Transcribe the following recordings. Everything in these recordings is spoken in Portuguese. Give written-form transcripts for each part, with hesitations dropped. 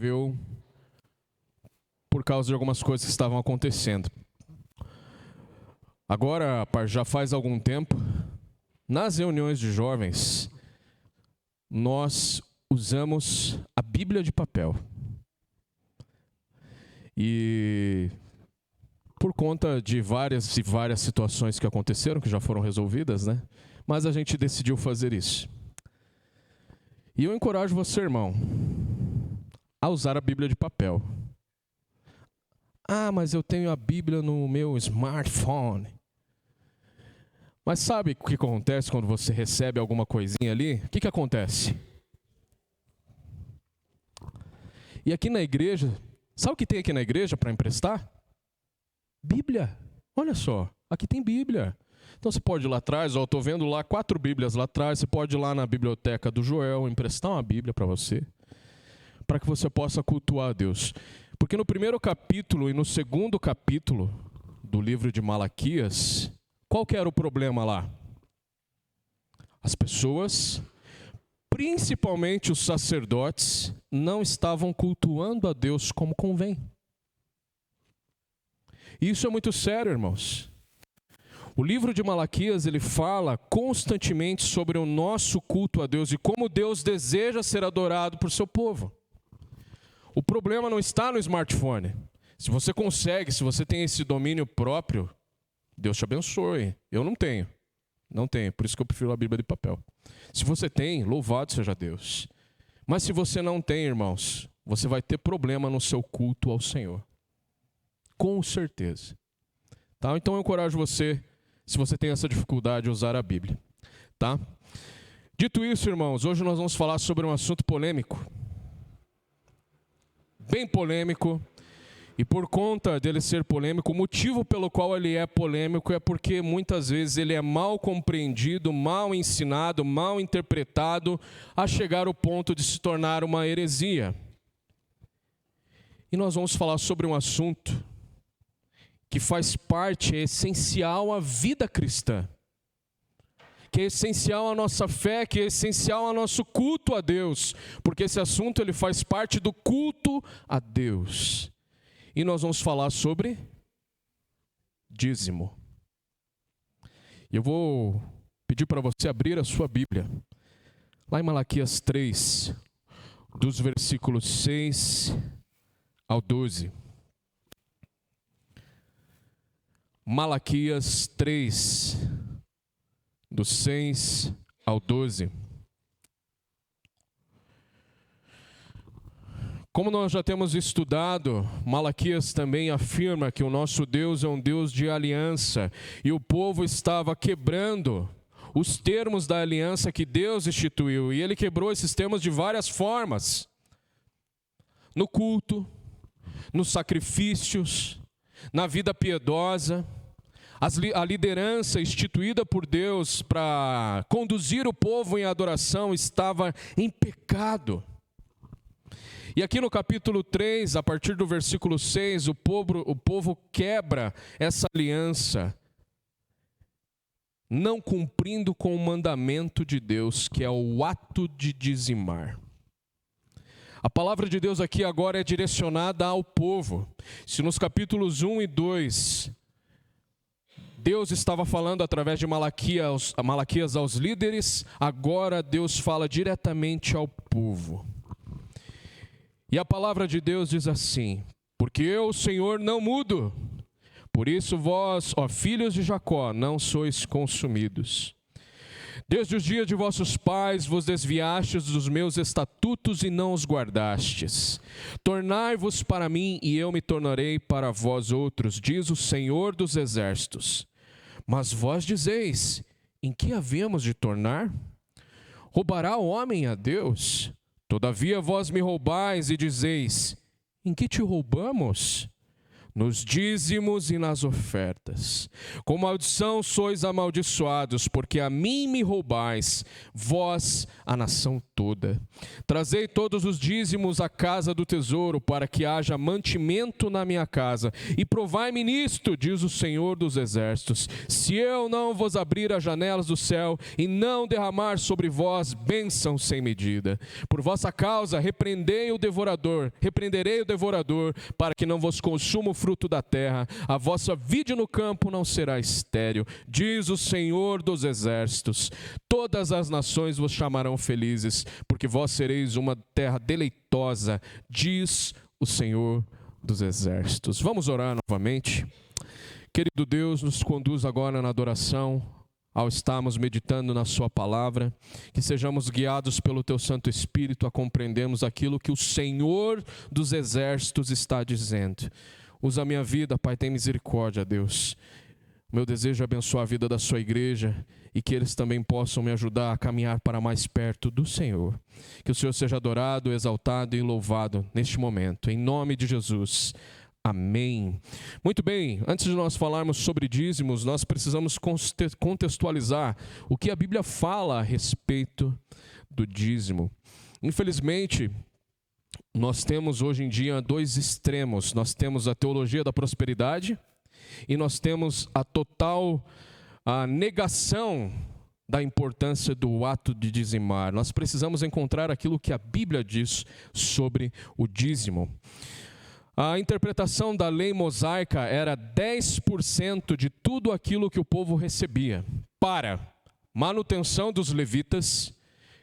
resolveu por causa de algumas coisas que estavam acontecendo. Agora, já faz algum tempo, nas reuniões de jovens, nós usamos a Bíblia de papel. E por conta de várias situações que aconteceram, que já foram resolvidas, né? Mas a gente decidiu fazer isso. E eu encorajo você, irmão, a usar a Bíblia de papel. Ah, mas eu tenho a Bíblia no meu smartphone. Mas sabe o que acontece quando você recebe alguma coisinha ali? O que acontece? E aqui na igreja, sabe o que tem aqui na igreja para emprestar? Bíblia. Olha só, aqui tem Bíblia. Então você pode ir lá atrás, eu estou vendo lá 4 Bíblias lá atrás, você pode ir lá na biblioteca do Joel, emprestar uma Bíblia para você, para que você possa cultuar a Deus. Porque no primeiro capítulo e no segundo capítulo do livro de Malaquias, qual que era o problema lá? As pessoas, principalmente os sacerdotes, não estavam cultuando a Deus como convém. Isso é muito sério, irmãos. O livro de Malaquias, ele fala constantemente sobre o nosso culto a Deus e como Deus deseja ser adorado por seu povo. O problema não está no smartphone. Se você consegue, se você tem esse domínio próprio, Deus te abençoe. Eu não tenho. Não tenho, por isso que eu prefiro a Bíblia de papel. Se você tem, louvado seja Deus. Mas se você não tem, irmãos, você vai ter problema no seu culto ao Senhor. Com certeza. Tá? Então eu encorajo você, se você tem essa dificuldade, a usar a Bíblia. Tá? Dito isso, irmãos, hoje nós vamos falar sobre um assunto polêmico. Bem polêmico. E por conta dele ser polêmico, o motivo pelo qual ele é polêmico é porque muitas vezes ele é mal compreendido, mal ensinado, mal interpretado, a chegar ao ponto de se tornar uma heresia. E nós vamos falar sobre um assunto que faz parte, é essencial à vida cristã, que é essencial à nossa fé, que é essencial ao nosso culto a Deus, porque esse assunto ele faz parte do culto a Deus. E nós vamos falar sobre dízimo. E eu vou pedir para você abrir a sua Bíblia, lá em Malaquias 3, dos versículos 6 ao 12. Malaquias 3, do 6 ao 12. Como nós já temos estudado, Malaquias também afirma que o nosso Deus é um Deus de aliança, e o povo estava quebrando os termos da aliança que Deus instituiu, e ele quebrou esses termos de várias formas. No culto, nos sacrifícios, na vida piedosa, a liderança instituída por Deus para conduzir o povo em adoração estava em pecado. E aqui no capítulo 3, a partir do versículo 6, o povo quebra essa aliança, não cumprindo com o mandamento de Deus, que é o ato de dizimar. A palavra de Deus aqui agora é direcionada ao povo. Se nos capítulos 1 e 2, Deus estava falando através de Malaquias aos líderes, agora Deus fala diretamente ao povo. E a palavra de Deus diz assim: porque eu, o Senhor, não mudo, por isso vós, ó filhos de Jacó, não sois consumidos. Desde os dias de vossos pais vos desviastes dos meus estatutos e não os guardastes. Tornai-vos para mim e eu me tornarei para vós outros, diz o Senhor dos exércitos. Mas vós dizeis, em que havemos de tornar? Roubará o homem a Deus? Todavia vós me roubais e dizeis, em que te roubamos? nos dízimos e nas ofertas. Com maldição sois amaldiçoados, porque a mim me roubais, vós, a nação toda. Trazei todos os dízimos à casa do tesouro, para que haja mantimento na minha casa. E provai-me nisto, diz o Senhor dos Exércitos, se eu não vos abrir as janelas do céu e não derramar sobre vós bênção sem medida. Por vossa causa repreenderei o devorador, para que não vos consuma o fruto da terra, a vossa vide no campo não será estéril, diz o Senhor dos Exércitos. Todas as nações vos chamarão felizes, porque vós sereis uma terra deleitosa, diz o Senhor dos Exércitos. Vamos orar novamente. Querido Deus, nos conduz agora na adoração, ao estarmos meditando na sua palavra, que sejamos guiados pelo teu Santo Espírito a compreendermos aquilo que o Senhor dos Exércitos está dizendo. Usa a minha vida, Pai, tem misericórdia, Deus. Meu desejo é abençoar a vida da sua igreja e que eles também possam me ajudar a caminhar para mais perto do Senhor. Que o Senhor seja adorado, exaltado e louvado neste momento, em nome de Jesus. Amém. Muito bem, antes de nós falarmos sobre dízimos, nós precisamos contextualizar o que a Bíblia fala a respeito do dízimo. Infelizmente, nós temos hoje em dia dois extremos. Nós temos a teologia da prosperidade e nós temos a total negação da importância do ato de dizimar. Nós precisamos encontrar aquilo que a Bíblia diz sobre o dízimo. A interpretação da lei mosaica era 10% de tudo aquilo que o povo recebia para manutenção dos levitas,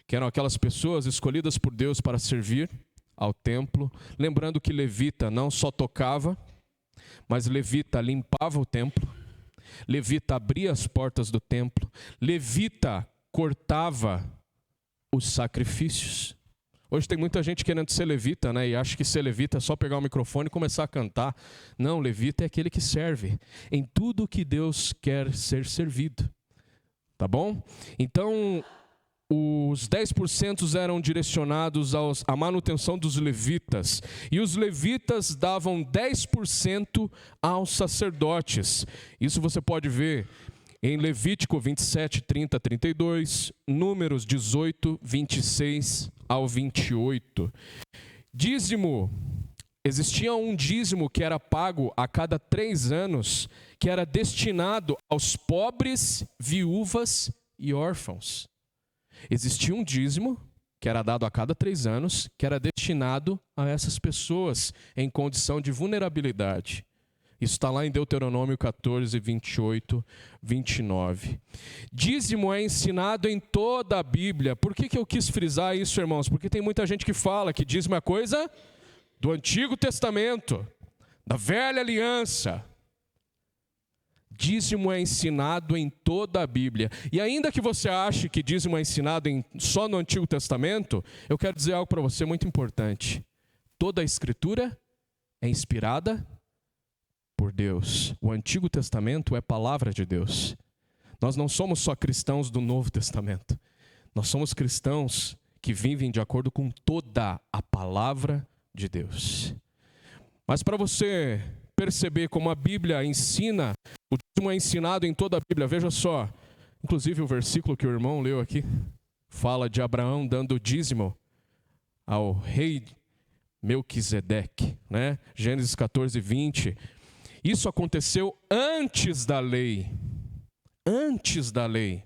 que eram aquelas pessoas escolhidas por Deus para servir ao templo. Lembrando que levita não só tocava, mas levita limpava o templo, levita abria as portas do templo, levita cortava os sacrifícios. Hoje tem muita gente querendo ser levita, né? E acha que ser levita é só pegar o microfone e começar a cantar. Não, levita é aquele que serve em tudo que Deus quer ser servido. Tá bom? Então, os 10% eram direcionados à manutenção dos levitas. E os levitas davam 10% aos sacerdotes. Isso você pode ver em Levítico 27, 30, 32, Números 18, 26 ao 28. Dízimo. Existia um dízimo que era pago a cada 3 anos, que era destinado aos pobres, viúvas e órfãos. Existia um dízimo que era dado a cada 3 anos, que era destinado a essas pessoas em condição de vulnerabilidade. Isso está lá em Deuteronômio 14, 28, 29. Dízimo é ensinado em toda a Bíblia. Por que eu quis frisar isso, irmãos? Porque tem muita gente que fala que dízimo é coisa do Antigo Testamento, da Velha Aliança. Dízimo é ensinado em toda a Bíblia. E ainda que você ache que dízimo é ensinado só no Antigo Testamento, eu quero dizer algo para você muito importante. Toda a Escritura é inspirada por Deus. O Antigo Testamento é palavra de Deus. Nós não somos só cristãos do Novo Testamento. Nós somos cristãos que vivem de acordo com toda a palavra de Deus. Mas para você perceber como a Bíblia ensina, o dízimo é ensinado em toda a Bíblia. Veja só, inclusive o versículo que o irmão leu aqui, fala de Abraão dando dízimo ao rei Melquisedeque, né? Gênesis 14, 20. Isso aconteceu antes da lei. Antes da lei.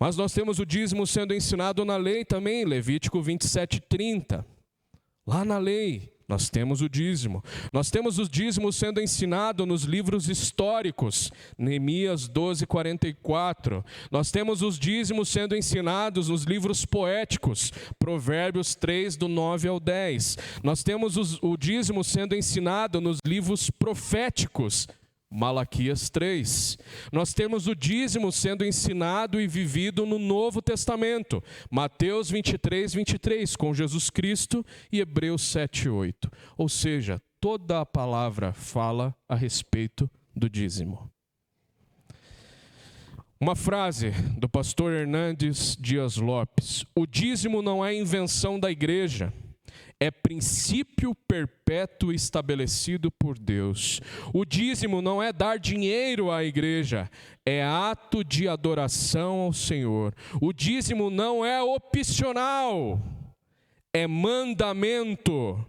Mas nós temos o dízimo sendo ensinado na lei também, Levítico 27, 30. Lá na lei, nós temos o dízimo. Nós temos o dízimo sendo ensinado nos livros históricos, Neemias 12, 44. Nós temos os dízimos sendo ensinados nos livros poéticos, Provérbios 3, do 9 ao 10. Nós temos o dízimo sendo ensinado nos livros proféticos, Malaquias 3. Nós temos o dízimo sendo ensinado e vivido no Novo Testamento, Mateus 23, 23, com Jesus Cristo, e Hebreus 7, 8. Ou seja, toda a palavra fala a respeito do dízimo. Uma frase do pastor Hernandes Dias Lopes: o dízimo não é invenção da igreja, é princípio perpétuo estabelecido por Deus. O dízimo não é dar dinheiro à igreja, é ato de adoração ao Senhor. O dízimo não é opcional, é mandamento,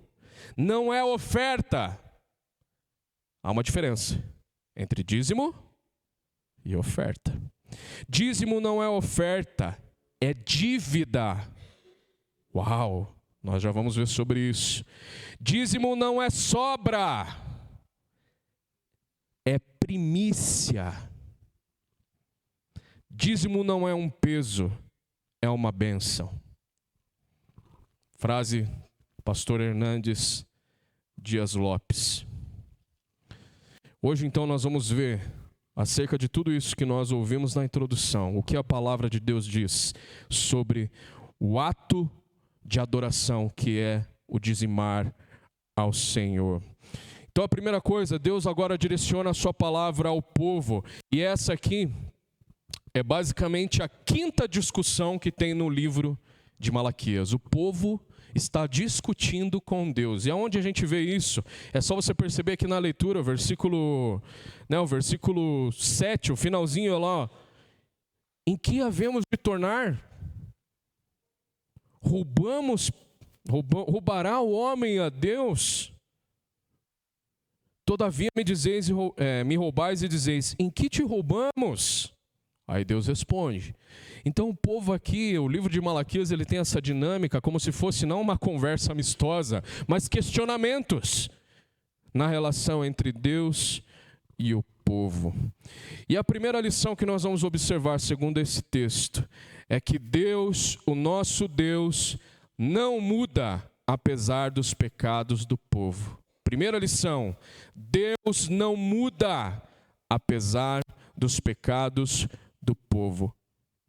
não é oferta. Há uma diferença entre dízimo e oferta. Dízimo não é oferta, é dívida. Uau! Nós já vamos ver sobre isso. Dízimo não é sobra, é primícia. Dízimo não é um peso, é uma bênção. Frase Pastor Hernandes Dias Lopes. Hoje então nós vamos ver acerca de tudo isso que nós ouvimos na introdução, o que a palavra de Deus diz sobre o ato de adoração, que é o dizimar ao Senhor. Então a primeira coisa, Deus agora direciona a sua palavra ao povo, e essa aqui é basicamente a quinta discussão que tem no livro de Malaquias. O povo está discutindo com Deus. E aonde a gente vê isso? É só você perceber aqui na leitura, o versículo 7, o finalzinho lá, ó. Em que havemos de tornar? Roubará o homem a Deus? Todavia me roubais e dizeis, em que te roubamos? Aí Deus responde. Então o povo aqui, o livro de Malaquias, ele tem essa dinâmica como se fosse não uma conversa amistosa, mas questionamentos na relação entre Deus e o povo. E a primeira lição que nós vamos observar, segundo esse texto, é que Deus, o nosso Deus, não muda apesar dos pecados do povo. Primeira lição, Deus não muda apesar dos pecados do povo.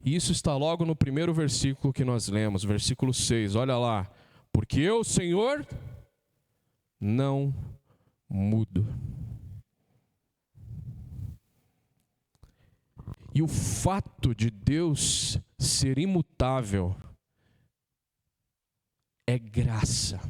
E isso está logo no primeiro versículo que nós lemos, versículo 6, olha lá. Porque eu, Senhor, não mudo. E o fato de Deus ser imutável é graça.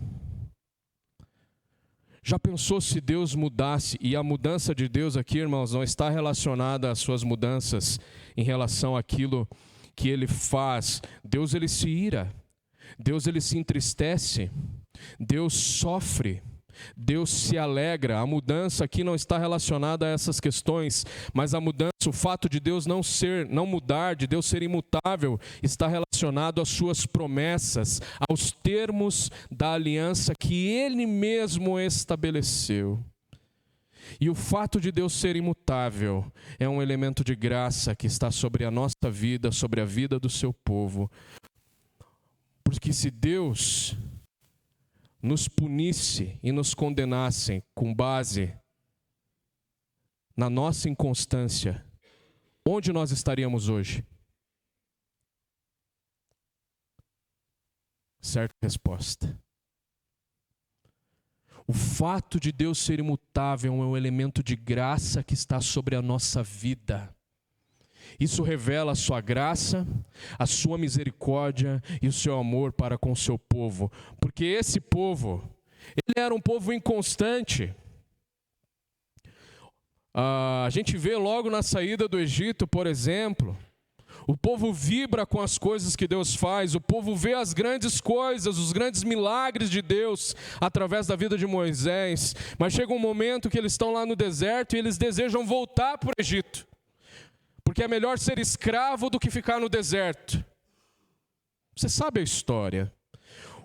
Já pensou se Deus mudasse? E a mudança de Deus aqui, irmãos, não está relacionada às suas mudanças em relação àquilo que Ele faz. Deus, Ele se ira. Deus, Ele se entristece. Deus sofre. Deus se alegra. A mudança aqui não está relacionada a essas questões, mas a mudança, o fato de Deus não mudar, de Deus ser imutável, está relacionado às suas promessas, aos termos da aliança que Ele mesmo estabeleceu. E o fato de Deus ser imutável é um elemento de graça que está sobre a nossa vida, sobre a vida do seu povo. Porque se Deus nos punisse e nos condenassem com base na nossa inconstância, onde nós estaríamos hoje? Certa resposta. O fato de Deus ser imutável é um elemento de graça que está sobre a nossa vida. Isso revela a sua graça, a sua misericórdia e o seu amor para com o seu povo. Porque esse povo, ele era um povo inconstante. A gente vê logo na saída do Egito, por exemplo, o povo vibra com as coisas que Deus faz, o povo vê as grandes coisas, os grandes milagres de Deus através da vida de Moisés. Mas chega um momento que eles estão lá no deserto e eles desejam voltar para o Egito. Porque é melhor ser escravo do que ficar no deserto. Você sabe a história.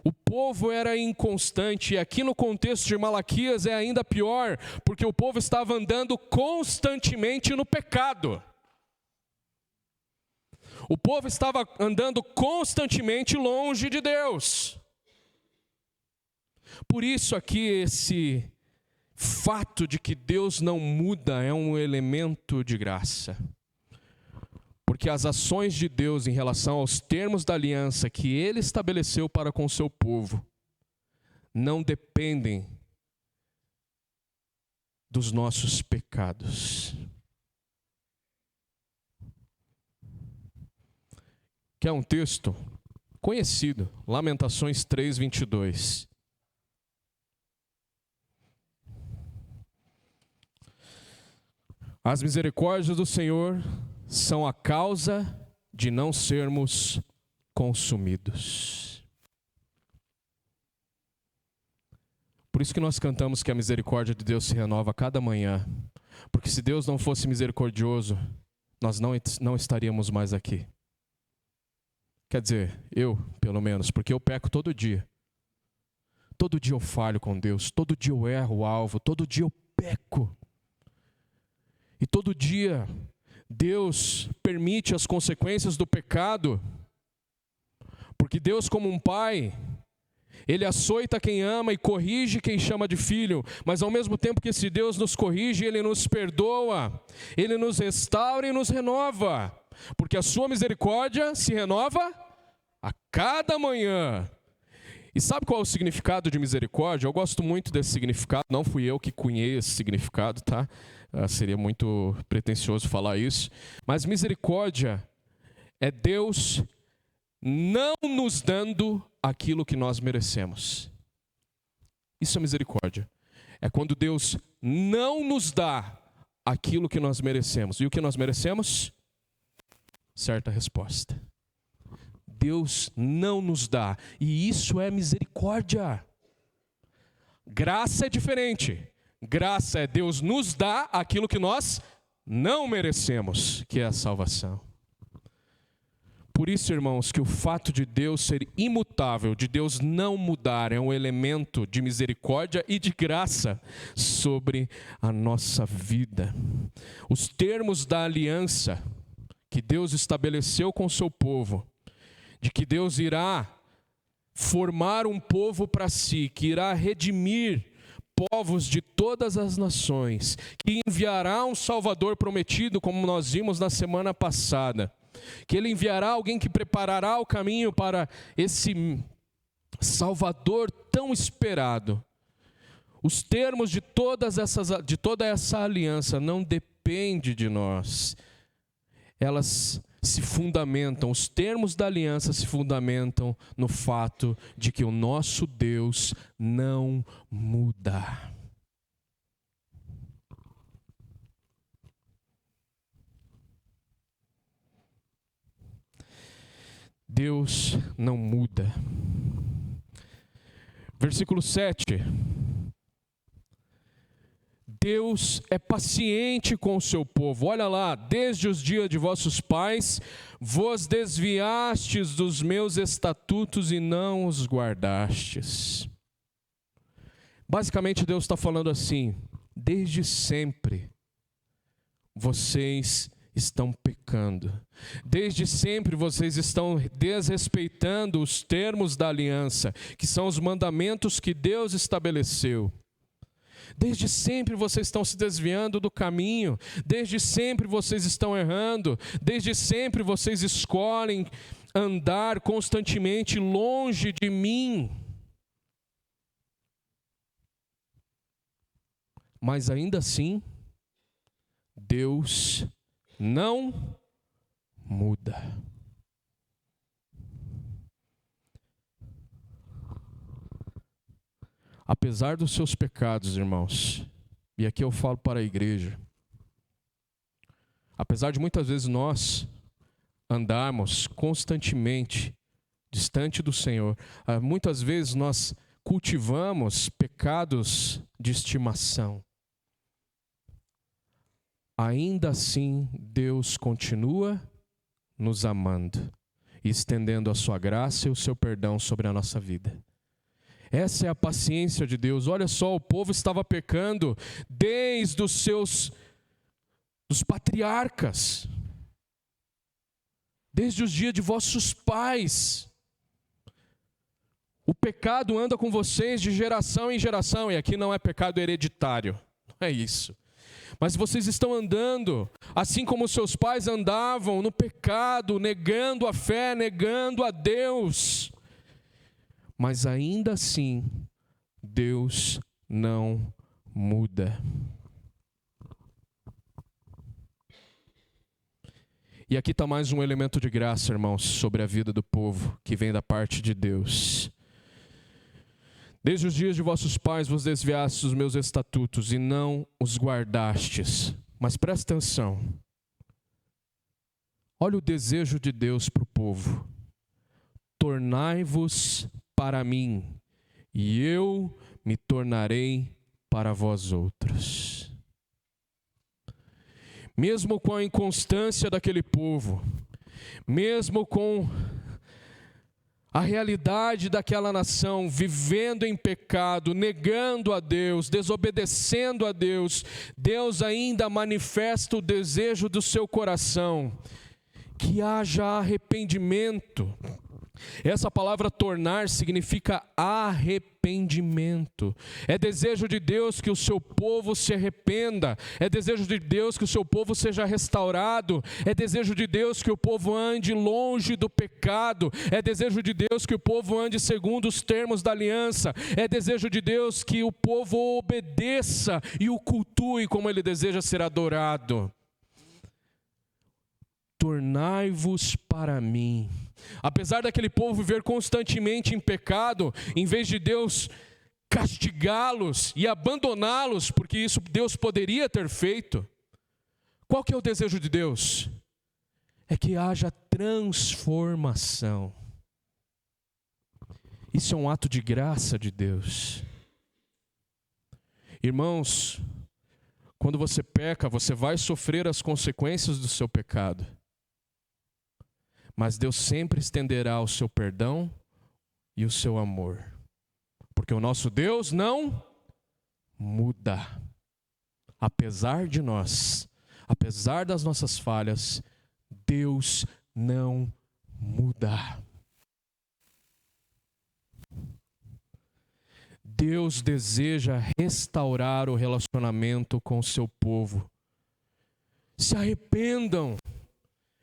O povo era inconstante, e aqui no contexto de Malaquias é ainda pior, porque o povo estava andando constantemente no pecado. O povo estava andando constantemente longe de Deus. Por isso aqui esse fato de que Deus não muda é um elemento de graça. Porque as ações de Deus em relação aos termos da aliança que Ele estabeleceu para com o seu povo não dependem dos nossos pecados. Que é um texto conhecido, Lamentações 3:22. As misericórdias do Senhor são a causa de não sermos consumidos. Por isso que nós cantamos que a misericórdia de Deus se renova a cada manhã. Porque se Deus não fosse misericordioso, nós não estaríamos mais aqui. Quer dizer, eu, pelo menos, porque eu peco todo dia. Todo dia eu falho com Deus, todo dia eu erro o alvo, todo dia eu peco. E todo dia Deus permite as consequências do pecado, porque Deus, como um pai, Ele açoita quem ama e corrige quem chama de filho, mas ao mesmo tempo que esse Deus nos corrige, Ele nos perdoa, Ele nos restaura e nos renova, porque a sua misericórdia se renova a cada manhã. E sabe qual é o significado de misericórdia? Eu gosto muito desse significado, não fui eu que cunhei esse significado, tá? Seria muito pretensioso falar isso, mas misericórdia é Deus não nos dando aquilo que nós merecemos. Isso é misericórdia. É quando Deus não nos dá aquilo que nós merecemos. E o que nós merecemos? Certa resposta. Deus não nos dá, e isso é misericórdia. Graça é diferente. Graça é Deus nos dá aquilo que nós não merecemos, que é a salvação. Por isso, irmãos, que o fato de Deus ser imutável, de Deus não mudar, é um elemento de misericórdia e de graça sobre a nossa vida. Os termos da aliança que Deus estabeleceu com o seu povo, de que Deus irá formar um povo para si, que irá redimir povos de todas as nações, que enviará um Salvador prometido, como nós vimos na semana passada, que Ele enviará alguém que preparará o caminho para esse Salvador tão esperado. Os termos de toda essa aliança não dependem de nós, elas se fundamentam, os termos da aliança se fundamentam no fato de que o nosso Deus não muda. Deus não muda. Versículo 7. Deus é paciente com o seu povo. Olha lá, desde os dias de vossos pais, vos desviastes dos meus estatutos e não os guardastes. Basicamente Deus está falando assim, desde sempre vocês estão pecando. Desde sempre vocês estão desrespeitando os termos da aliança, que são os mandamentos que Deus estabeleceu. Desde sempre vocês estão se desviando do caminho, desde sempre vocês estão errando, desde sempre vocês escolhem andar constantemente longe de mim. Mas ainda assim, Deus não muda. Apesar dos seus pecados, irmãos, e aqui eu falo para a igreja, apesar de muitas vezes nós andarmos constantemente distante do Senhor, muitas vezes nós cultivamos pecados de estimação. Ainda assim, Deus continua nos amando e estendendo a sua graça e o seu perdão sobre a nossa vida. Essa é a paciência de Deus. Olha só, o povo estava pecando desde dos patriarcas, desde os dias de vossos pais. O pecado anda com vocês de geração em geração, e aqui não é pecado hereditário, não é isso. Mas vocês estão andando, assim como seus pais andavam, no pecado, negando a fé, negando a Deus. Mas ainda assim, Deus não muda. E aqui está mais um elemento de graça, irmãos, sobre a vida do povo, que vem da parte de Deus. Desde os dias de vossos pais vos desviastes dos meus estatutos e não os guardastes. Mas presta atenção. Olha o desejo de Deus para o povo. Tornai-vos para mim, e eu me tornarei para vós outros. Mesmo com a inconstância daquele povo, mesmo com a realidade daquela nação, vivendo em pecado, negando a Deus, desobedecendo a Deus, Deus ainda manifesta o desejo do seu coração, que haja arrependimento. Essa palavra tornar significa arrependimento. É desejo de Deus que o seu povo se arrependa. É desejo de Deus que o seu povo seja restaurado. É desejo de Deus que o povo ande longe do pecado. É desejo de Deus que o povo ande segundo os termos da aliança. É desejo de Deus que o povo obedeça e o cultue como ele deseja ser adorado. Tornai-vos para mim. Apesar daquele povo viver constantemente em pecado, em vez de Deus castigá-los e abandoná-los, porque isso Deus poderia ter feito, qual que é o desejo de Deus? É que haja transformação. Isso é um ato de graça de Deus. Irmãos, quando você peca, você vai sofrer as consequências do seu pecado. Mas Deus sempre estenderá o seu perdão e o seu amor. Porque o nosso Deus não muda. Apesar de nós, apesar das nossas falhas, Deus não muda. Deus deseja restaurar o relacionamento com o seu povo. Se arrependam.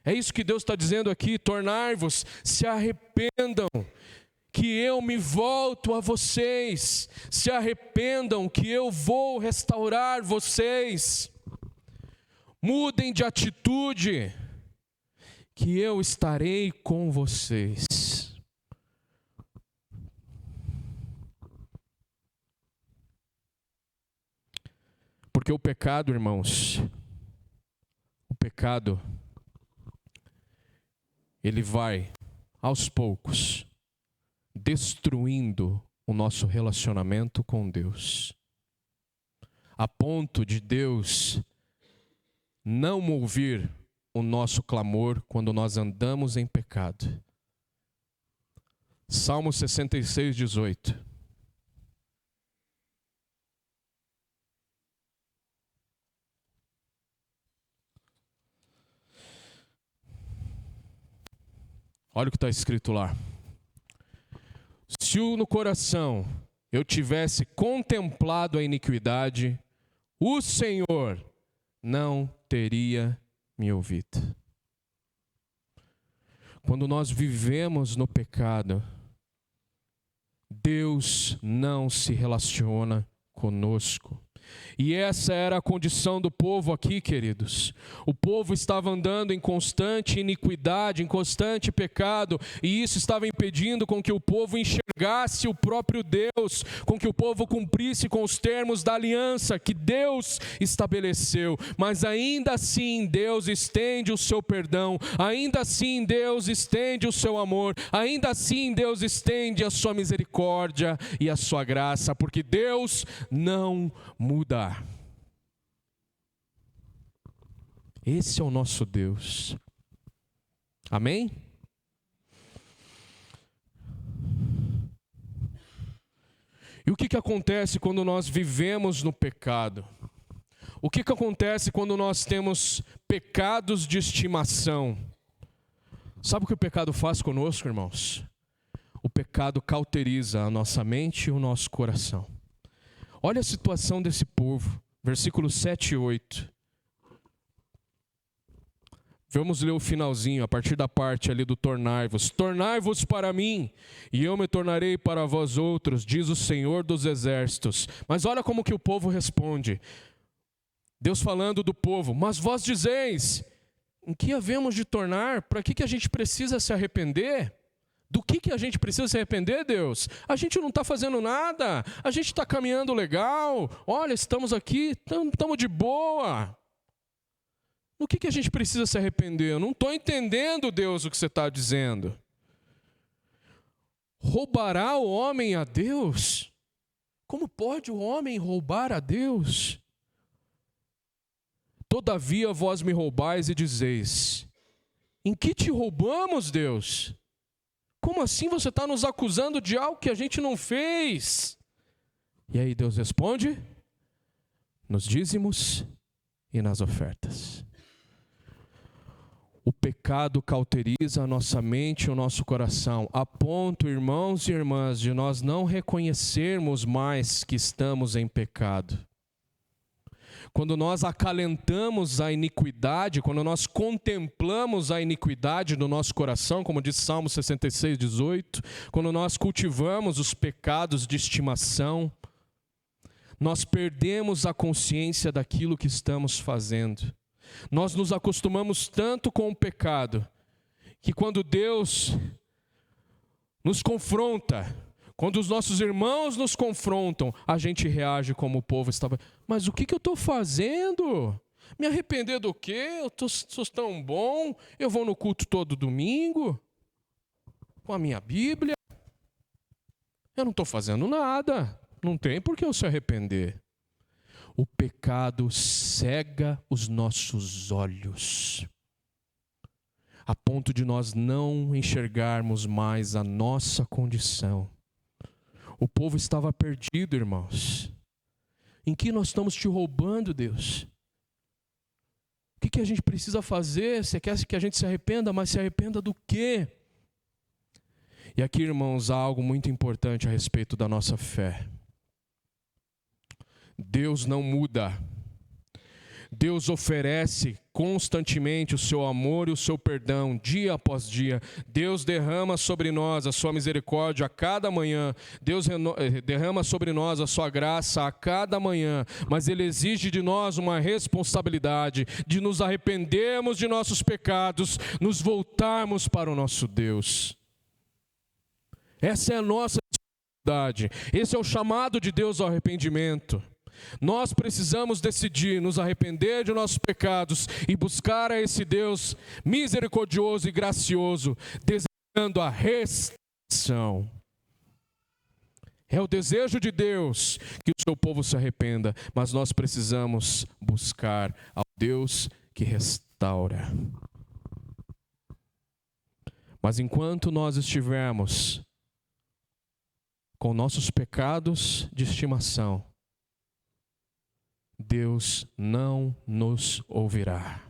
É isso que Deus está dizendo aqui, tornai-vos, se arrependam, que eu me volto a vocês, se arrependam que eu vou restaurar vocês, mudem de atitude, que eu estarei com vocês. Porque o pecado, irmãos, o pecado, ele vai, aos poucos, destruindo o nosso relacionamento com Deus, a ponto de Deus não ouvir o nosso clamor quando nós andamos em pecado. Salmo 66, 18. Olha o que está escrito lá. Se no coração eu tivesse contemplado a iniquidade, o Senhor não teria me ouvido. Quando nós vivemos no pecado, Deus não se relaciona conosco. E essa era a condição do povo aqui, queridos. O povo estava andando em constante iniquidade, em constante pecado, e isso estava impedindo com que o povo enxergasse o próprio Deus, com que o povo cumprisse com os termos da aliança que Deus estabeleceu. Mas ainda assim Deus estende o seu perdão, ainda assim Deus estende o seu amor, ainda assim Deus estende a sua misericórdia e a sua graça, porque Deus não muda. Esse é o nosso Deus. Amém? E o que acontece quando nós vivemos no pecado? O que acontece quando nós temos pecados de estimação? Sabe o que o pecado faz conosco, irmãos? O pecado cauteriza a nossa mente e o nosso coração. Olha a situação desse povo, versículos 7 e 8. Vamos ler o finalzinho, a partir da parte ali do tornai-vos. Tornai-vos para mim, e eu me tornarei para vós outros, diz o Senhor dos Exércitos. Mas olha como que o povo responde. Deus falando do povo, mas vós dizeis, em que havemos de tornar? Para que a gente precisa se arrepender? Do que a gente precisa se arrepender, Deus? A gente não está fazendo nada, a gente está caminhando legal, olha, estamos aqui, estamos de boa. No que a gente precisa se arrepender? Eu não estou entendendo, Deus, o que você está dizendo. Roubará o homem a Deus? Como pode o homem roubar a Deus? Todavia vós me roubais e dizeis: em que te roubamos, Deus? Como assim você está nos acusando de algo que a gente não fez? E aí Deus responde: nos dízimos e nas ofertas. O pecado cauteriza a nossa mente e o nosso coração, a ponto, irmãos e irmãs, de nós não reconhecermos mais que estamos em pecado. Quando nós acalentamos a iniquidade, quando nós contemplamos a iniquidade no nosso coração, como diz Salmo 66, 18, quando nós cultivamos os pecados de estimação, nós perdemos a consciência daquilo que estamos fazendo. Nós nos acostumamos tanto com o pecado, que quando Deus nos confronta, quando os nossos irmãos nos confrontam, a gente reage como o povo estava. Mas o que eu estou fazendo? Me arrepender do quê? Eu sou tão bom, eu vou no culto todo domingo, com a minha Bíblia. Eu não estou fazendo nada, não tem por que eu se arrepender. O pecado cega os nossos olhos, a ponto de nós não enxergarmos mais a nossa condição. O povo estava perdido, irmãos. Em que nós estamos te roubando, Deus? O que a gente precisa fazer? Você quer que a gente se arrependa, mas se arrependa do quê? E aqui, irmãos, há algo muito importante a respeito da nossa fé. Deus não muda. Deus oferece constantemente o seu amor e o seu perdão, dia após dia. Deus derrama sobre nós a sua misericórdia a cada manhã. Deus derrama sobre nós a sua graça a cada manhã. Mas Ele exige de nós uma responsabilidade de nos arrependermos de nossos pecados, nos voltarmos para o nosso Deus. Essa é a nossa responsabilidade. Esse é o chamado de Deus ao arrependimento. Nós precisamos decidir nos arrepender de nossos pecados e buscar a esse Deus misericordioso e gracioso, desejando a restauração. É o desejo de Deus que o seu povo se arrependa, mas nós precisamos buscar ao Deus que restaura. Mas enquanto nós estivermos com nossos pecados de estimação, Deus não nos ouvirá.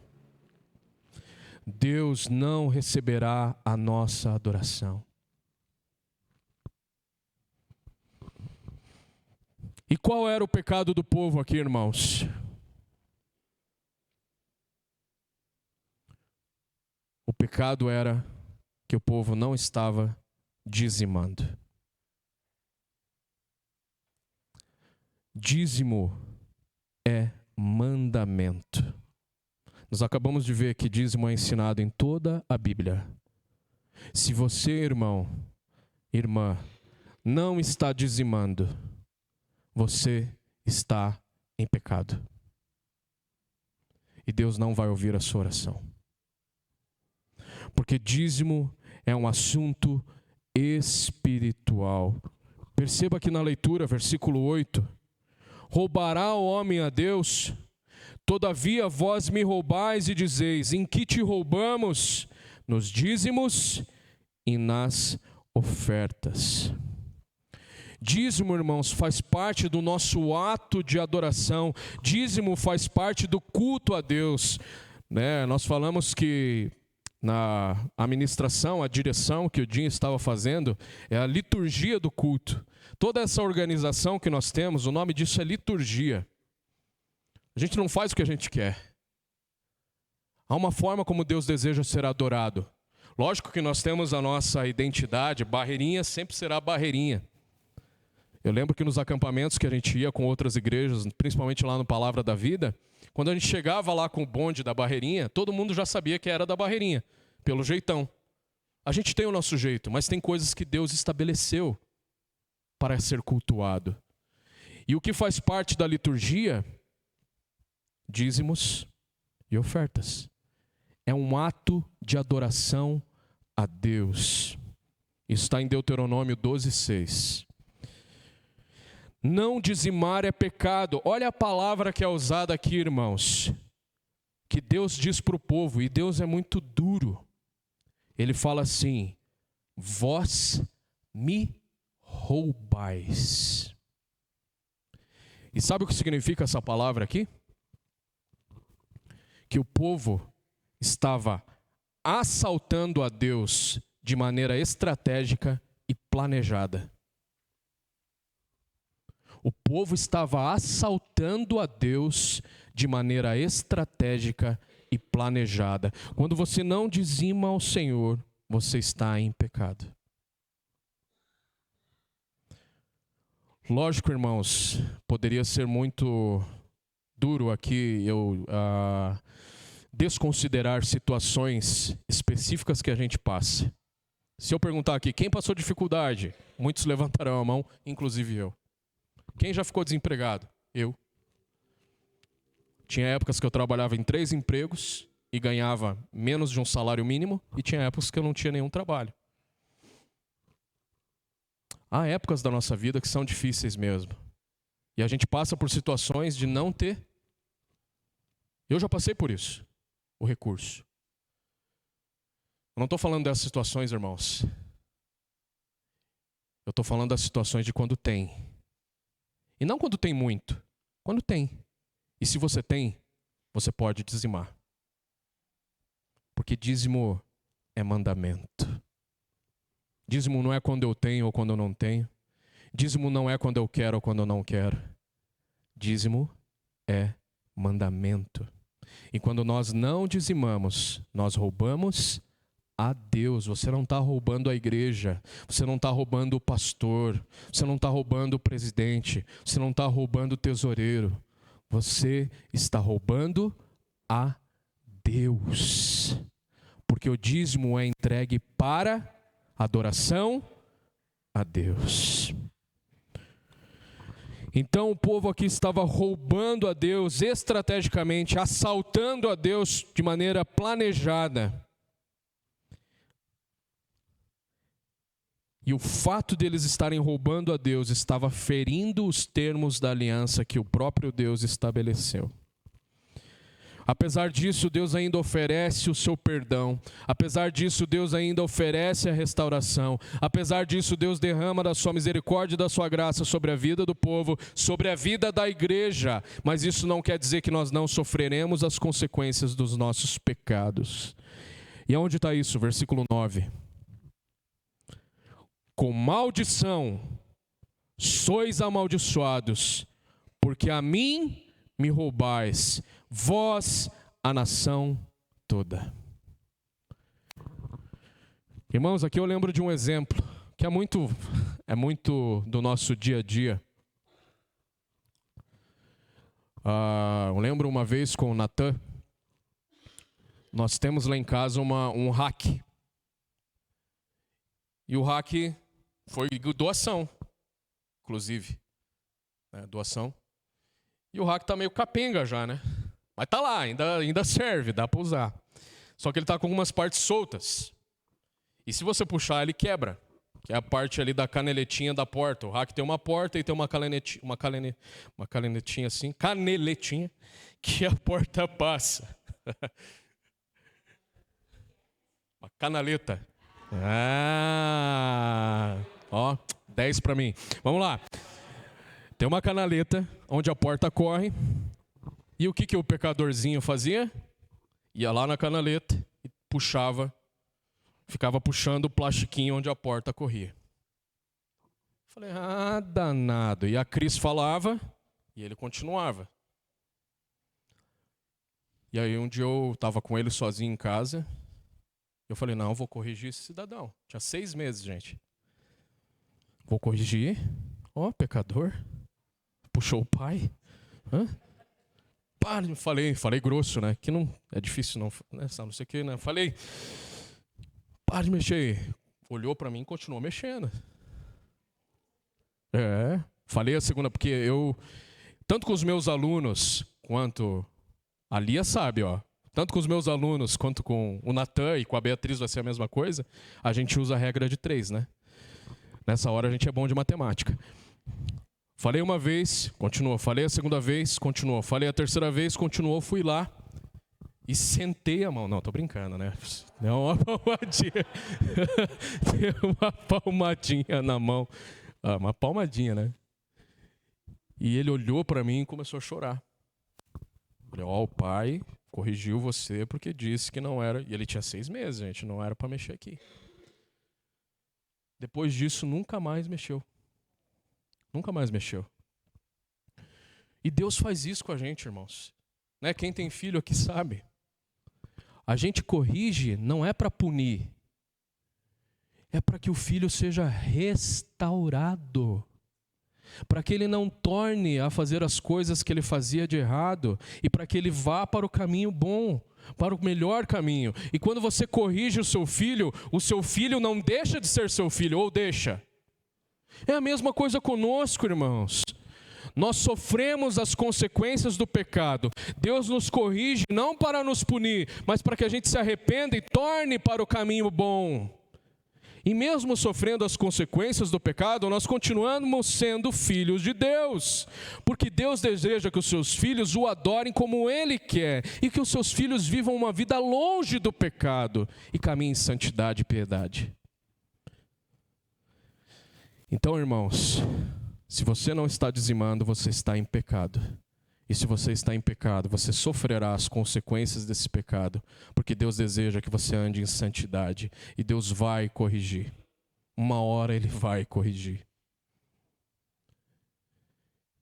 Deus não receberá a nossa adoração. E qual era o pecado do povo aqui, irmãos? O pecado era que o povo não estava dizimando. Dízimo é mandamento. Nós acabamos de ver que dízimo é ensinado em toda a Bíblia. Se você, irmão, irmã, não está dizimando, você está em pecado. E Deus não vai ouvir a sua oração. Porque dízimo é um assunto espiritual. Perceba aqui na leitura, versículo 8. Roubará o homem a Deus? Todavia vós me roubais e dizeis: em que te roubamos? Nos dízimos e nas ofertas. Dízimo, irmãos, faz parte do nosso ato de adoração. Dízimo faz parte do culto a Deus. Nós falamos que na administração, a direção que o Dinho estava fazendo é a liturgia do culto. Toda essa organização que nós temos, o nome disso é liturgia. A gente não faz o que a gente quer. Há uma forma como Deus deseja ser adorado. Lógico que nós temos a nossa identidade, barreirinha sempre será barreirinha. Eu lembro que nos acampamentos que a gente ia com outras igrejas, principalmente lá no Palavra da Vida, quando a gente chegava lá com o bonde da barreirinha, todo mundo já sabia que era da barreirinha, pelo jeitão. A gente tem o nosso jeito, mas tem coisas que Deus estabeleceu para ser cultuado. E o que faz parte da liturgia? Dízimos e ofertas. É um ato de adoração a Deus. Isso está em Deuteronômio 12:6. Não dizimar é pecado. Olha a palavra que é usada aqui, irmãos. Que Deus diz para o povo, e Deus é muito duro. Ele fala assim: vós me roubais. E sabe o que significa essa palavra aqui? Que o povo estava assaltando a Deus de maneira estratégica e planejada. O povo estava assaltando a Deus de maneira estratégica e planejada. Quando você não dizima ao Senhor, você está em pecado. Lógico, irmãos, poderia ser muito duro aqui eu desconsiderar situações específicas que a gente passa. Se eu perguntar aqui, quem passou dificuldade? Muitos levantarão a mão, inclusive eu. Quem já ficou desempregado? Eu. Tinha épocas que eu trabalhava em 3 empregos e ganhava menos de um salário mínimo, e tinha épocas que eu não tinha nenhum trabalho. Há épocas da nossa vida que são difíceis mesmo. E a gente passa por situações de não ter. Eu já passei por isso, o recurso. Eu não estou falando dessas situações, irmãos. Eu estou falando das situações de quando tem. E não quando tem muito, quando tem. E se você tem, você pode dizimar. Porque dízimo é mandamento. Dízimo não é quando eu tenho ou quando eu não tenho. Dízimo não é quando eu quero ou quando eu não quero. Dízimo é mandamento. E quando nós não dizimamos, nós roubamos a Deus. Você não está roubando a igreja, você não está roubando o pastor, você não está roubando o presidente, você não está roubando o tesoureiro. Você está roubando a Deus. Porque o dízimo é entregue para adoração a Deus. Então o povo aqui estava roubando a Deus estrategicamente, assaltando a Deus de maneira planejada. E o fato deles estarem roubando a Deus estava ferindo os termos da aliança que o próprio Deus estabeleceu. Apesar disso, Deus ainda oferece o seu perdão. Apesar disso, Deus ainda oferece a restauração. Apesar disso, Deus derrama da sua misericórdia e da sua graça sobre a vida do povo, sobre a vida da igreja. Mas isso não quer dizer que nós não sofreremos as consequências dos nossos pecados. E onde está isso? Versículo 9. Com maldição sois amaldiçoados, porque a mim me roubais, vós, a nação toda. Irmãos, aqui eu lembro de um exemplo que é muito do nosso dia a dia. Eu lembro uma vez com o Natan, nós temos lá em casa um rack. E o rack foi doação, inclusive, doação. E o rack tá meio capenga já, né? Mas tá lá, ainda serve, dá para usar. Só que ele tá com algumas partes soltas. E se você puxar, ele quebra. Que é a parte ali da caneletinha da porta. O rack tem uma porta e tem uma caneletinha assim, caneletinha, que a porta passa. Uma canaleta. 10 para mim. Vamos lá. Tem uma canaleta onde a porta corre. E o que o pecadorzinho fazia? Ia lá na canaleta e puxava, ficava puxando o plastiquinho onde a porta corria. Falei, danado. E a Cris falava e ele continuava. E aí um dia eu estava com ele sozinho em casa. Eu falei, não, vou corrigir esse cidadão. Tinha 6 meses, gente. Vou corrigir. Pecador. Puxou o pai. Para, falei grosso, né? Que não é difícil não, né? Não sei o que, né? Falei, para de mexer. Olhou para mim e continuou mexendo. Falei a segunda, porque eu, tanto com os meus alunos, quanto a Lia sabe, tanto com os meus alunos quanto com o Natan e com a Beatriz vai ser a mesma coisa, a gente usa a regra de 3, né? Nessa hora a gente é bom de matemática. Falei uma vez, continuou. Falei a segunda vez, continuou. Falei a terceira vez, continuou. Fui lá e sentei a mão. Não, tô brincando, né? Deu uma palmadinha. Deu uma palmadinha na mão. Uma palmadinha, né? E ele olhou para mim e começou a chorar. Falei, o pai corrigiu você porque disse que não era. E ele tinha 6 meses, gente, não era para mexer aqui. Depois disso, nunca mais mexeu. Nunca mais mexeu. E Deus faz isso com a gente, irmãos. Né? Quem tem filho aqui sabe. A gente corrige não é para punir. É para que o filho seja restaurado. Para que ele não torne a fazer as coisas que ele fazia de errado e para que ele vá para o caminho bom, para o melhor caminho. E quando você corrige o seu filho não deixa de ser seu filho, ou deixa. É a mesma coisa conosco, irmãos. Nós sofremos as consequências do pecado. Deus nos corrige não para nos punir, mas para que a gente se arrependa e torne para o caminho bom. E mesmo sofrendo as consequências do pecado, nós continuamos sendo filhos de Deus. Porque Deus deseja que os seus filhos o adorem como Ele quer. E que os seus filhos vivam uma vida longe do pecado e caminhem em santidade e piedade. Então, irmãos, se você não está dizimando, você está em pecado. E se você está em pecado, você sofrerá as consequências desse pecado, porque Deus deseja que você ande em santidade, e Deus vai corrigir. Uma hora Ele vai corrigir.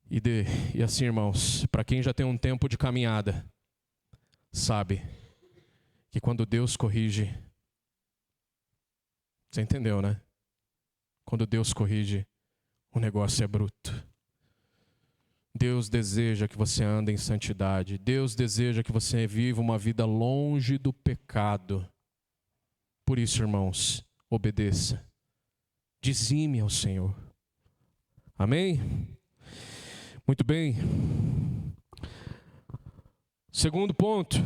E assim, irmãos, para quem já tem um tempo de caminhada, sabe que quando Deus corrige, você entendeu, né? Quando Deus corrige, o negócio é bruto. Deus deseja que você ande em santidade. Deus deseja que você viva uma vida longe do pecado. Por isso, irmãos, obedeça. Dizime ao Senhor. Amém? Muito bem. Segundo ponto.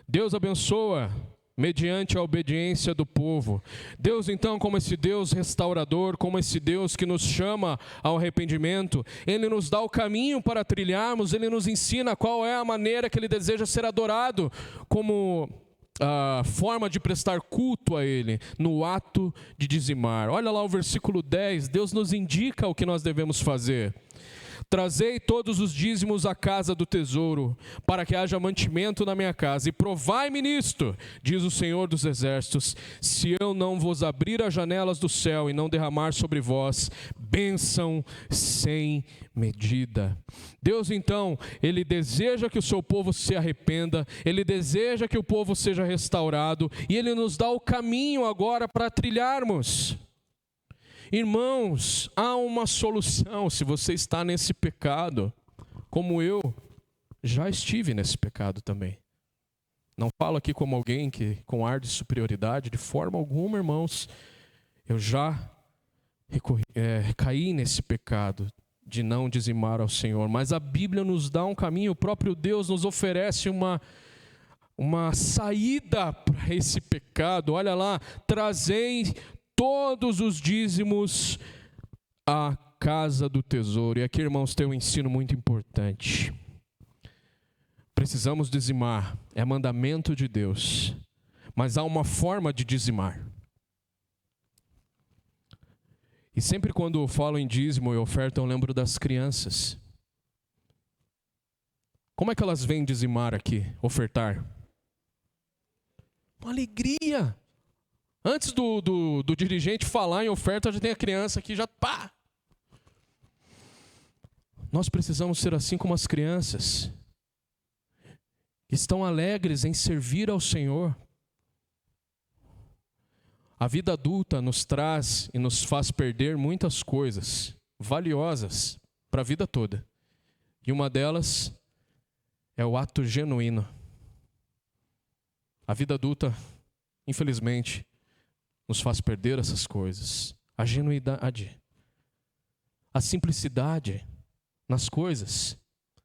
Deus abençoa mediante a obediência do povo. Deus, então, como esse Deus restaurador, como esse Deus que nos chama ao arrependimento, Ele nos dá o caminho para trilharmos, Ele nos ensina qual é a maneira que Ele deseja ser adorado, como a forma de prestar culto a Ele, no ato de dizimar. Olha lá o versículo 10, Deus nos indica o que nós devemos fazer. Trazei todos os dízimos à casa do tesouro, para que haja mantimento na minha casa, e provai-me nisto, diz o Senhor dos Exércitos, se eu não vos abrir as janelas do céu e não derramar sobre vós bênção sem medida. Deus, então, Ele deseja que o seu povo se arrependa, Ele deseja que o povo seja restaurado, e Ele nos dá o caminho agora para trilharmos. Irmãos, há uma solução se você está nesse pecado, como eu já estive nesse pecado também. Não falo aqui como alguém que com ar de superioridade, de forma alguma, irmãos. Eu já caí nesse pecado de não dizimar ao Senhor, mas a Bíblia nos dá um caminho, o próprio Deus nos oferece uma saída para esse pecado. Olha lá, trazei todos os dízimos à casa do tesouro. E aqui, irmãos, tem um ensino muito importante. Precisamos dizimar, é mandamento de Deus, mas há uma forma de dizimar. E sempre quando eu falo em dízimo e oferta, eu lembro das crianças. Como é que elas vêm dizimar aqui, ofertar? Uma alegria. Antes do dirigente falar em oferta, já tem a criança aqui, já pá! Nós precisamos ser assim como as crianças, que estão alegres em servir ao Senhor. A vida adulta nos traz e nos faz perder muitas coisas valiosas para a vida toda. E uma delas é o ato genuíno. A vida adulta, infelizmente, nos faz perder essas coisas. A genuidade, a simplicidade nas coisas,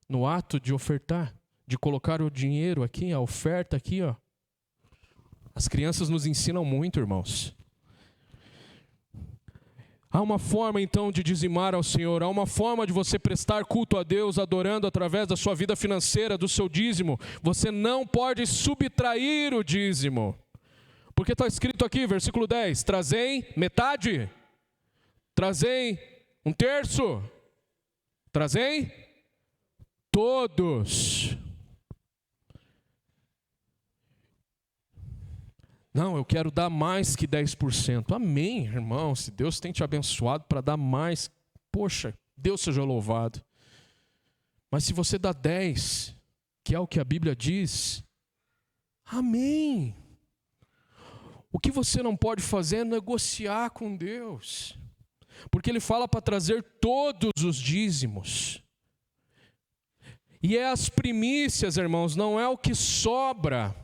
no ato de ofertar, de colocar o dinheiro aqui, a oferta aqui, ó. As crianças nos ensinam muito, irmãos. Há uma forma então de dizimar ao Senhor, há uma forma de você prestar culto a Deus, adorando através da sua vida financeira, do seu dízimo. Você não pode subtrair o dízimo. Porque está escrito aqui, versículo 10, trazei metade, trazei um terço, trazei todos. Não, eu quero dar mais que 10%. Amém, irmão. Se Deus tem te abençoado para dar mais, poxa, Deus seja louvado. Mas se você dá 10%, que é o que a Bíblia diz, amém. O que você não pode fazer é negociar com Deus. Porque Ele fala para trazer todos os dízimos. E é as primícias, irmãos, não é o que sobra.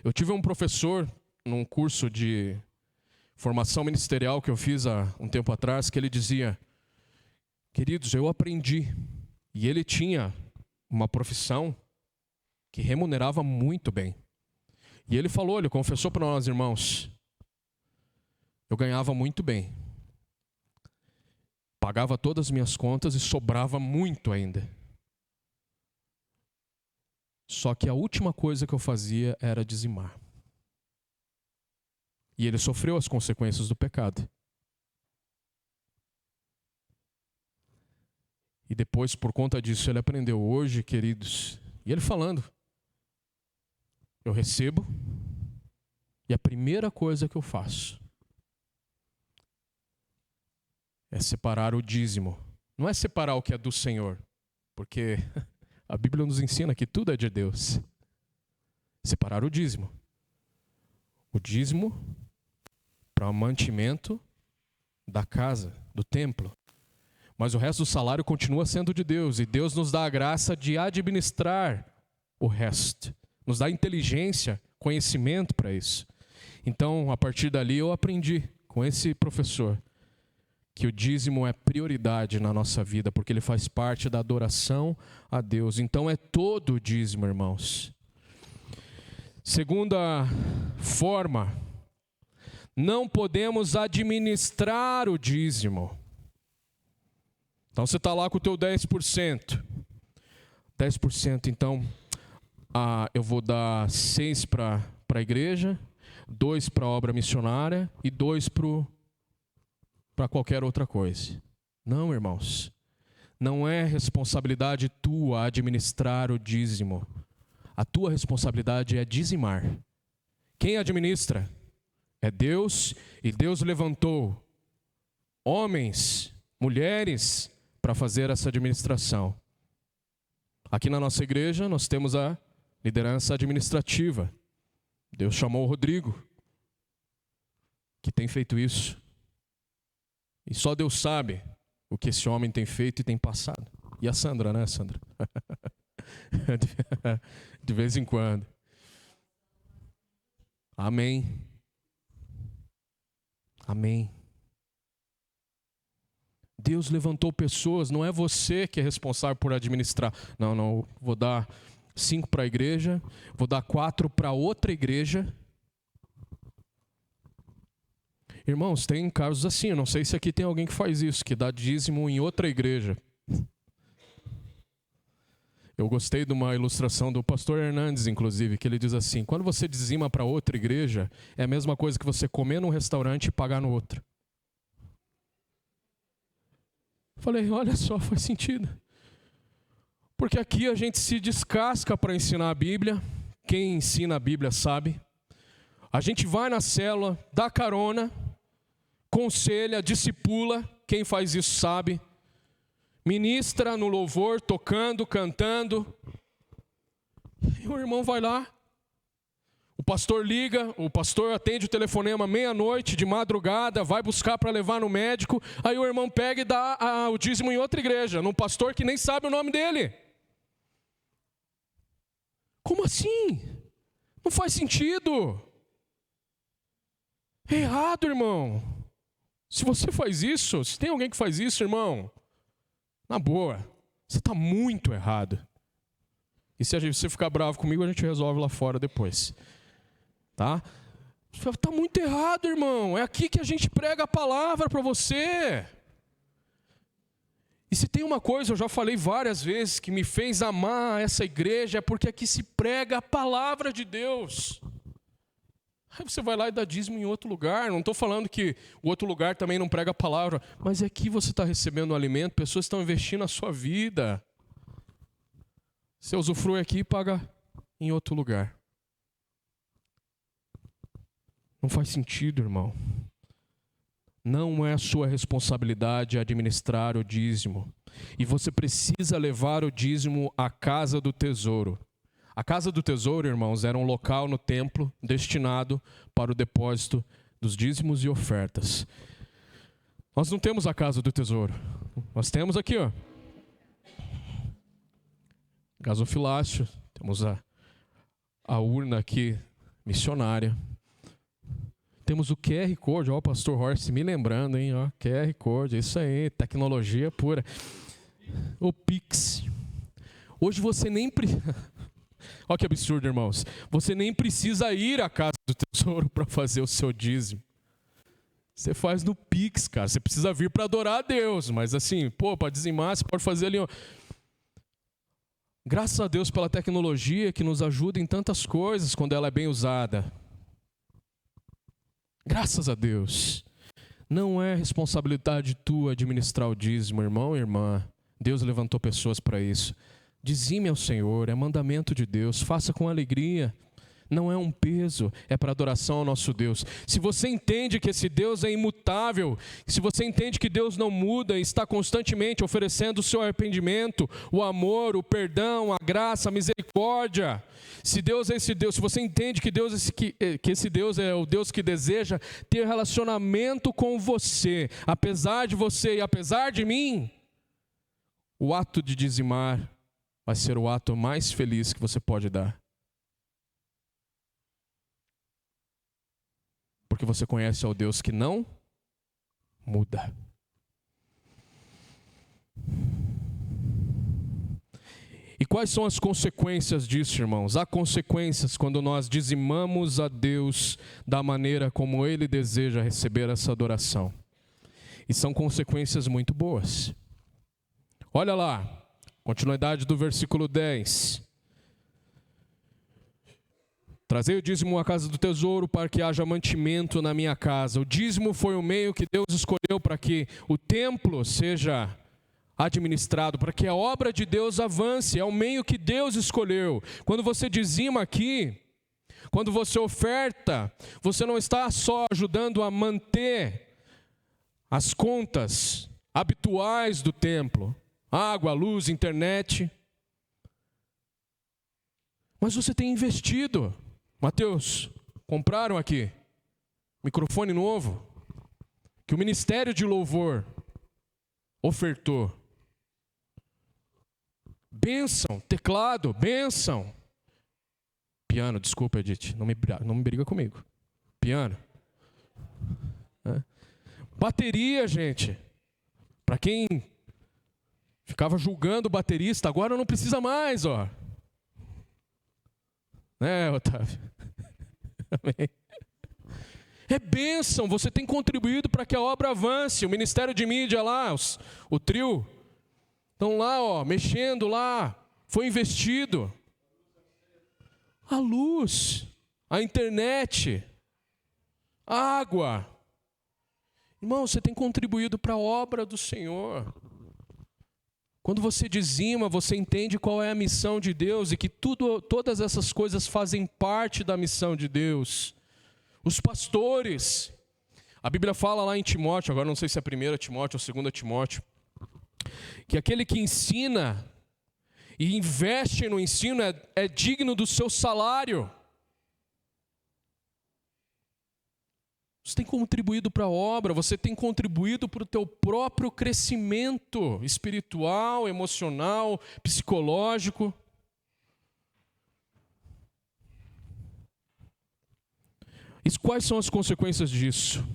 Eu tive um professor num curso de formação ministerial que eu fiz há um tempo atrás, que ele dizia, queridos, eu aprendi, e ele tinha uma profissão que remunerava muito bem. E ele falou, ele confessou para nós, irmãos, eu ganhava muito bem, pagava todas as minhas contas e sobrava muito ainda. Só que a última coisa que eu fazia era dizimar. E ele sofreu as consequências do pecado. E depois, por conta disso, ele aprendeu hoje, queridos. E ele falando, eu recebo, e a primeira coisa que eu faço é separar o dízimo. Não é separar o que é do Senhor, porque a Bíblia nos ensina que tudo é de Deus. Separar o dízimo. O dízimo para o mantimento da casa, do templo. Mas o resto do salário continua sendo de Deus. E Deus nos dá a graça de administrar o resto. Nos dá inteligência, conhecimento para isso. Então, a partir dali, eu aprendi com esse professor que o dízimo é prioridade na nossa vida, porque ele faz parte da adoração a Deus. Então é todo o dízimo, irmãos. Segunda forma, não podemos administrar o dízimo. Então você está lá com o teu 10%. 10%, então, eu vou dar 6 para a igreja, 2 para a obra missionária e 2 para qualquer outra coisa. Não, irmãos. Não é responsabilidade tua administrar o dízimo. A tua responsabilidade é dizimar. Quem administra? É Deus, e Deus levantou homens, mulheres, para fazer essa administração. Aqui na nossa igreja nós temos a liderança administrativa. Deus chamou o Rodrigo, que tem feito isso. E só Deus sabe o que esse homem tem feito e tem passado. E a Sandra, né, Sandra? De vez em quando. Amém. Amém. Deus levantou pessoas, não é você que é responsável por administrar. Não, vou dar 5 para a igreja, vou dar 4 para outra igreja. Irmãos, tem casos assim, eu não sei se aqui tem alguém que faz isso, que dá dízimo em outra igreja. Eu gostei de uma ilustração do pastor Hernandes, inclusive, que ele diz assim, quando você dizima para outra igreja, é a mesma coisa que você comer num restaurante e pagar no outro. Falei, olha só, faz sentido. Porque aqui a gente se descasca para ensinar a Bíblia. Quem ensina a Bíblia sabe. A gente vai na célula, dá carona, conselha, discipula. Quem faz isso sabe. Ministra no louvor, tocando, cantando. E o irmão vai lá. O pastor liga, o pastor atende o telefonema meia-noite, de madrugada, vai buscar para levar no médico. Aí o irmão pega e dá o dízimo em outra igreja, num pastor que nem sabe o nome dele. Como assim? Não faz sentido. É errado, irmão. Se você faz isso, se tem alguém que faz isso, irmão, na boa, você está muito errado. E se você ficar bravo comigo, a gente resolve lá fora depois. Tá? Está muito errado, irmão. É aqui que a gente prega a palavra para você. E se tem uma coisa, eu já falei várias vezes, que me fez amar essa igreja, é porque aqui se prega a palavra de Deus. Aí você vai lá e dá dízimo em outro lugar. Não estou falando que o outro lugar também não prega a palavra, mas aqui você está recebendo um alimento, pessoas estão investindo na sua vida. Você usufrui aqui e paga em outro lugar. Não faz sentido, irmão. Não é a sua responsabilidade administrar o dízimo. E você precisa levar o dízimo à casa do tesouro. A casa do tesouro, irmãos, era um local no templo destinado para o depósito dos dízimos e ofertas. Nós não temos a casa do tesouro. Nós temos aqui, ó, gasofilácio, temos a urna aqui missionária. Temos o QR Code, ó, o pastor Horst me lembrando, hein, ó, QR Code, isso aí, tecnologia pura. O Pix. Hoje você nem Olha que absurdo, irmãos. Você nem precisa ir à casa do tesouro para fazer o seu dízimo. Você faz no Pix, cara. Você precisa vir para adorar a Deus, mas assim, para dizimar, você pode fazer ali, ó. Graças a Deus pela tecnologia que nos ajuda em tantas coisas quando ela é bem usada. Graças a Deus. Não é responsabilidade tua administrar o dízimo, irmão e irmã. Deus levantou pessoas para isso. Dizime ao Senhor, é mandamento de Deus, faça com alegria. Não é um peso, é para adoração ao nosso Deus. Se você entende que esse Deus é imutável, se você entende que Deus não muda e está constantemente oferecendo o seu arrependimento, o amor, o perdão, a graça, a misericórdia, se Deus é esse Deus, se você entende que esse Deus é o Deus que deseja ter relacionamento com você, apesar de você e apesar de mim, o ato de dizimar vai ser o ato mais feliz que você pode dar. Porque você conhece ao Deus que não muda. E quais são as consequências disso, irmãos? Há consequências quando nós dizimamos a Deus da maneira como Ele deseja receber essa adoração. E são consequências muito boas. Olha lá, continuidade do versículo 10. Trazei o dízimo à casa do tesouro para que haja mantimento na minha casa. O dízimo foi o meio que Deus escolheu para que o templo seja administrado, para que a obra de Deus avance. É o meio que Deus escolheu. Quando você dizima aqui, quando você oferta, você não está só ajudando a manter as contas habituais do templo, água, luz, internet, mas você tem investido. Mateus, compraram aqui microfone novo que o Ministério de Louvor ofertou. Bênção, teclado, bênção. Piano, desculpa, Edith, não me briga comigo. Piano. Bateria, gente. Para quem ficava julgando o baterista, agora não precisa mais, ó. Né, Otávio? Amém. É bênção, você tem contribuído para que a obra avance. O Ministério de Mídia lá, o trio, estão lá, ó, mexendo lá, foi investido. A luz, a internet, a água. Irmão, você tem contribuído para a obra do Senhor. Quando você dizima, você entende qual é a missão de Deus e que todas essas coisas fazem parte da missão de Deus. Os pastores, a Bíblia fala lá em Timóteo, agora não sei se é 1 Timóteo ou 2 Timóteo, que aquele que ensina e investe no ensino é digno do seu salário. Você tem contribuído para a obra, você tem contribuído para o teu próprio crescimento espiritual, emocional, psicológico. E quais são as consequências disso?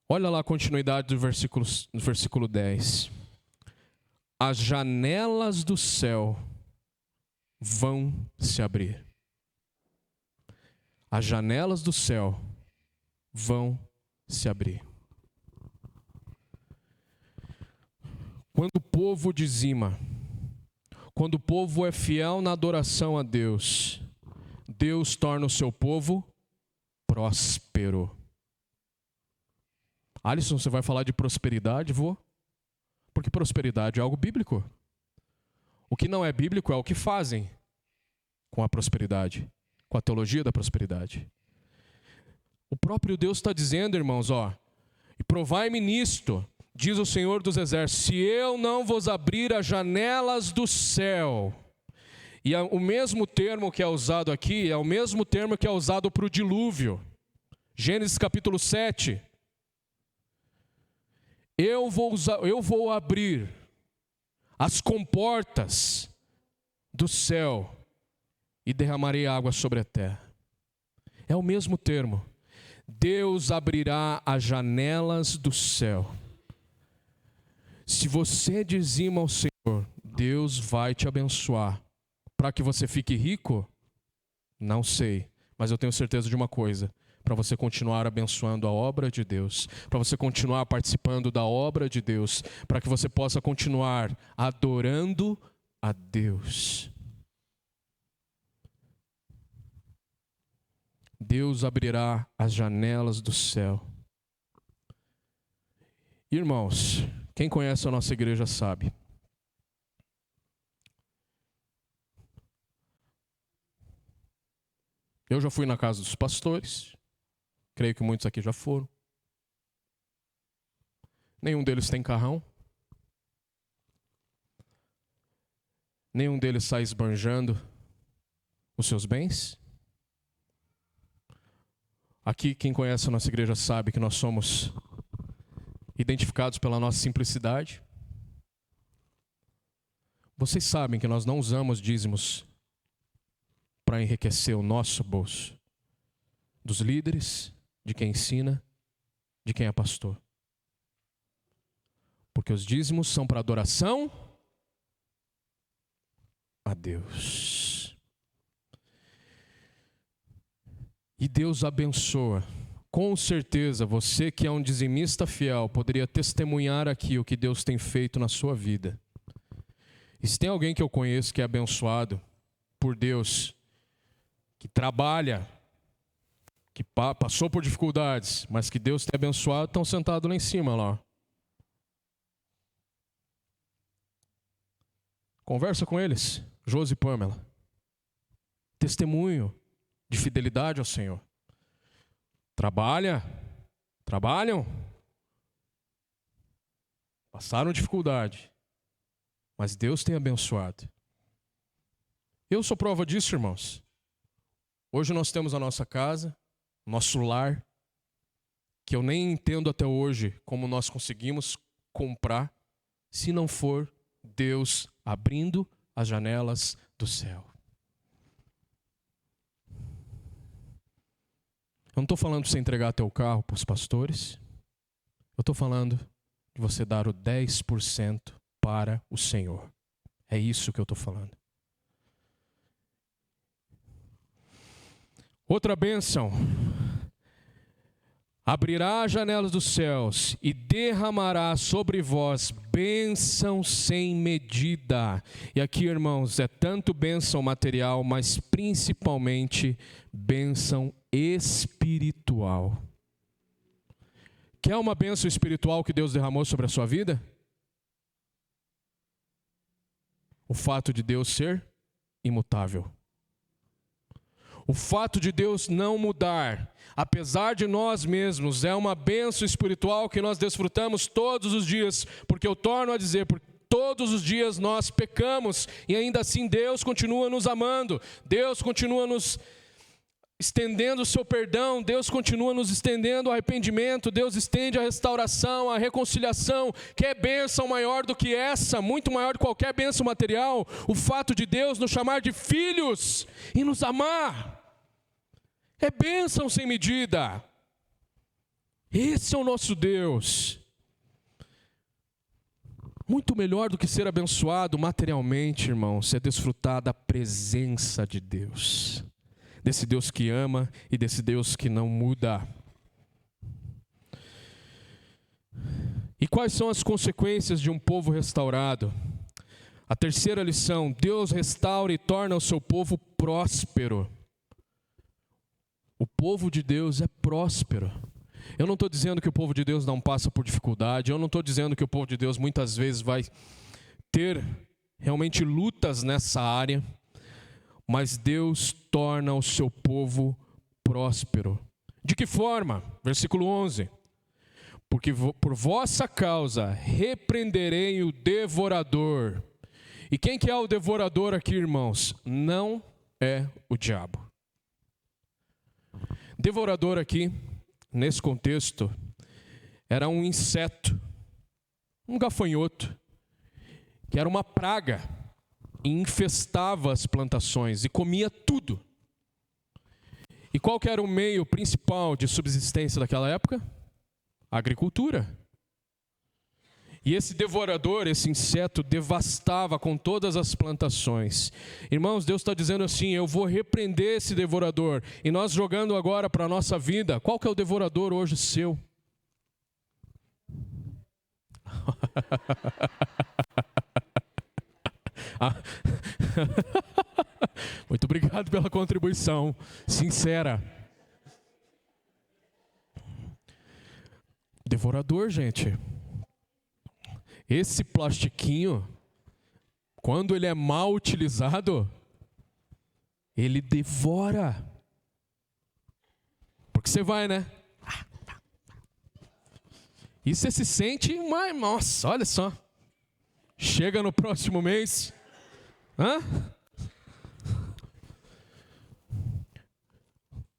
Olha lá a continuidade do versículo 10. As janelas do céu vão se abrir. As janelas do céu vão se abrir. Quando o povo dizima, quando o povo é fiel na adoração a Deus, Deus torna o seu povo próspero. Alisson, você vai falar de prosperidade? Vou. Porque prosperidade é algo bíblico. O que não é bíblico é o que fazem com a prosperidade, com a teologia da prosperidade. O próprio Deus está dizendo, irmãos, e provai-me nisto, diz o Senhor dos Exércitos, se eu não vos abrir as janelas do céu. E o mesmo termo que é usado aqui é o mesmo termo que é usado para o dilúvio. Gênesis capítulo 7. Eu vou abrir as comportas do céu e derramarei água sobre a terra. É o mesmo termo. Deus abrirá as janelas do céu. Se você dizima ao Senhor, Deus vai te abençoar. Para que você fique rico? Não sei, mas eu tenho certeza de uma coisa. Para você continuar abençoando a obra de Deus, para você continuar participando da obra de Deus, para que você possa continuar adorando a Deus. Deus abrirá as janelas do céu. Irmãos, quem conhece a nossa igreja sabe. Eu já fui na casa dos pastores. Creio que muitos aqui já foram. Nenhum deles tem carrão. Nenhum deles sai esbanjando os seus bens. Aqui, quem conhece a nossa igreja sabe que nós somos identificados pela nossa simplicidade. Vocês sabem que nós não usamos dízimos para enriquecer o nosso bolso. Dos líderes, de quem ensina, de quem é pastor. Porque os dízimos são para adoração a Deus. E Deus abençoa. Com certeza, você que é um dizimista fiel, poderia testemunhar aqui o que Deus tem feito na sua vida. E se tem alguém que eu conheço que é abençoado por Deus, que trabalha, que passou por dificuldades, mas que Deus tem abençoado, estão sentados lá em cima, lá. Conversa com eles, Josi e Pamela. Testemunho de fidelidade ao Senhor. Trabalham, passaram dificuldade, mas Deus tem abençoado. Eu sou prova disso, irmãos. Hoje nós temos a nossa casa, nosso lar, que eu nem entendo até hoje como nós conseguimos comprar, se não for Deus abrindo as janelas do céu. Eu não estou falando de você entregar teu carro para os pastores. Eu estou falando de você dar o 10% para o Senhor. É isso que eu estou falando. Outra bênção. Abrirá as janelas dos céus e derramará sobre vós bênção sem medida. E aqui, irmãos, é tanto bênção material, mas principalmente bênção espiritual. Quer uma bênção espiritual que Deus derramou sobre a sua vida? O fato de Deus ser imutável. O fato de Deus não mudar, apesar de nós mesmos, é uma bênção espiritual que nós desfrutamos todos os dias, porque eu torno a dizer, porque todos os dias nós pecamos, e ainda assim Deus continua nos amando, Deus continua nos estendendo o seu perdão, Deus continua nos estendendo o arrependimento, Deus estende a restauração, a reconciliação. Quer bênção maior do que essa, muito maior do que qualquer bênção material? O fato de Deus nos chamar de filhos e nos amar. É bênção sem medida. Esse é o nosso Deus. Muito melhor do que ser abençoado materialmente, irmãos, é desfrutar da presença de Deus. Desse Deus que ama e desse Deus que não muda. E quais são as consequências de um povo restaurado? A terceira lição: Deus restaura e torna o seu povo próspero. O povo de Deus é próspero. Eu não estou dizendo que o povo de Deus não passa por dificuldade, eu não estou dizendo que o povo de Deus muitas vezes vai ter realmente lutas nessa área, mas Deus torna o seu povo próspero. De que forma? Versículo 11. Porque por vossa causa repreenderei o devorador. E quem que é o devorador aqui, irmãos? Não é o diabo. Devorador aqui, nesse contexto, era um inseto, um gafanhoto, que era uma praga, e infestava as plantações e comia tudo. E qual que era o meio principal de subsistência daquela época? A agricultura. E esse devorador, esse inseto, devastava com todas as plantações. Irmãos, Deus está dizendo assim: eu vou repreender esse devorador. E nós jogando agora para a nossa vida, qual que é o devorador hoje seu? Muito obrigado pela contribuição sincera. Devorador, gente. Esse plastiquinho, quando ele é mal utilizado, ele devora. Porque você vai, né? E você se sente, mas, nossa, olha só. Chega no próximo mês.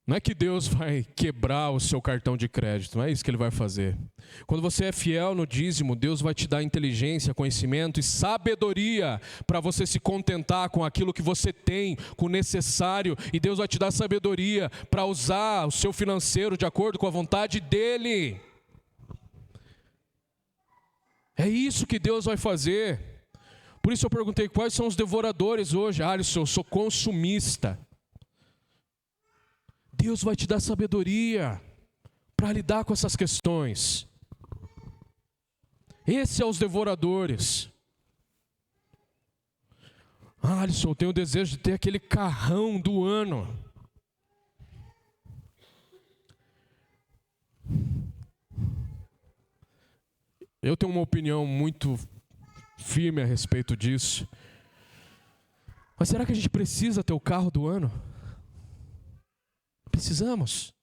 Não é que Deus vai quebrar o seu cartão de crédito, não é isso que Ele vai fazer. Quando você é fiel no dízimo, Deus vai te dar inteligência, conhecimento e sabedoria para você se contentar com aquilo que você tem, com o necessário. E Deus vai te dar sabedoria para usar o seu financeiro de acordo com a vontade dEle. É isso que Deus vai fazer. Por isso eu perguntei, quais são os devoradores hoje? Alisson, eu sou consumista. Deus vai te dar sabedoria para lidar com essas questões. Esses são os devoradores. Alisson, eu tenho o desejo de ter aquele carrão do ano. Eu tenho uma opinião muito firme a respeito disso. Mas será que a gente precisa ter o carro do ano? Precisamos.